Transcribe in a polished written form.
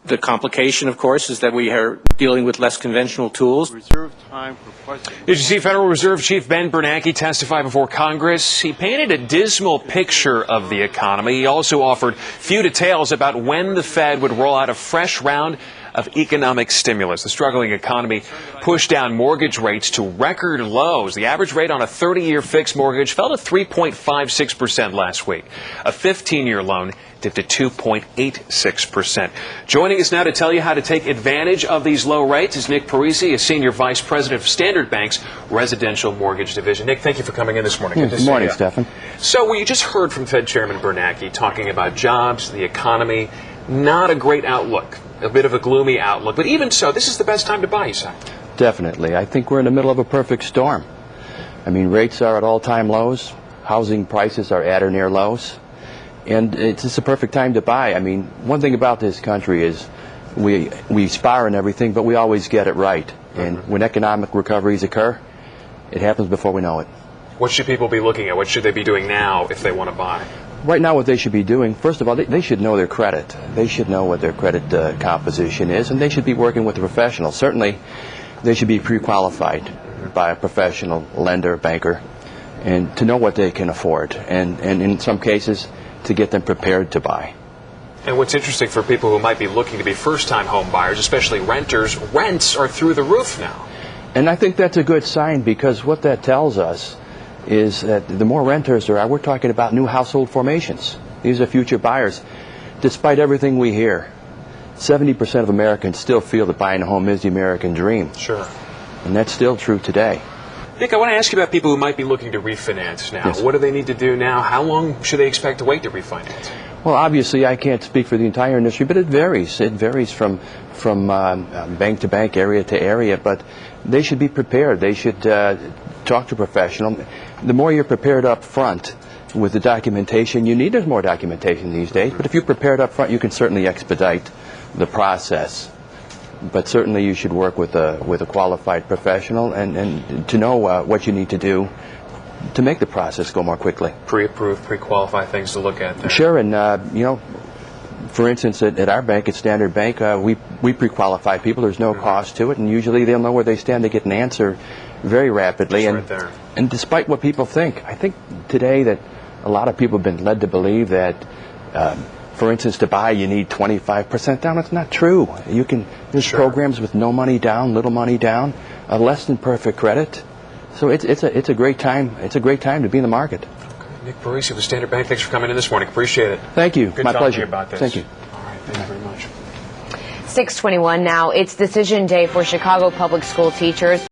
The complication, of course, is that we are dealing with less conventional tools. Reserve time for questions. Did you see Federal Reserve Chief Ben Bernanke testify before Congress? He painted a dismal picture of the economy. He also offered few details about when the Fed would roll out a fresh round of economic stimulus. The struggling economy pushed down mortgage rates to record lows. The average rate on a 30-year fixed mortgage fell to 3.56% last week. A 15-year loan dipped to 2.86%. Joining us now to tell you how to take advantage of these low rates is Nick Parisi, a Senior Vice President of Standard Bank's Residential Mortgage Division. Nick, thank you for coming in this morning. Good morning, Stefan. So we just heard from Fed Chairman Bernanke talking about jobs, the economy, not a great outlook, a bit of a gloomy outlook. But even so, this is the best time to buy, you say? Definitely. I think we're in the middle of a perfect storm. I mean, rates are at all-time lows. Housing prices are at or near lows. And it's just a perfect time to buy. I mean, one thing about this country is we aspire and everything, but we always get it right. And when economic recoveries occur, it happens before we know it. What should people be looking at? What should they be doing now if they want to buy? Right now, what they should be doing, first of all, they should know their credit. They should know what their credit composition is, and they should be working with a professional. Certainly, they should be pre-qualified by a professional lender, banker, and to know what they can afford. And in some cases, to get them prepared to buy. And what's interesting for people who might be looking to be first-time home buyers, especially renters, rents are through the roof now. And I think that's a good sign, because what that tells us is that the more renters there are, we're talking about new household formations. These are future buyers. Despite everything we hear, 70% of Americans still feel that buying a home is the American dream. Sure. And that's still true today. Nick, I want to ask you about people who might be looking to refinance now. Yes. What do they need to do now? How long should they expect to wait to refinance? Well, obviously, I can't speak for the entire industry, but it varies. It varies from bank to bank, area to area. But they should be prepared. They should talk to a professional. The more you're prepared up front with the documentation you need, there's more documentation these days. But if you're prepared up front, you can certainly expedite the process. But certainly you should work with a qualified professional and to know what you need to do to make the process go more quickly. Pre-approved, pre-qualified things to look at there. Sure, and you know, for instance, at our bank, at Standard Bank, we pre-qualify people. There's no cost to it, and usually they'll know where they stand. They get an answer very rapidly. Just right there. And despite what people think, I think today that a lot of people have been led to believe that for instance, to buy, you need 25% down. It's not true. There's Sure. programs with no money down, little money down, less than perfect credit. So it's a great time. It's a great time to be in the market. Okay. Nick Parisi with Standard Bank. Thanks for coming in this morning. Appreciate it. Thank you. Good My talking to pleasure. you about this. Thank you. All right. Thank you very much. 6:21 now. It's decision day for Chicago public school teachers.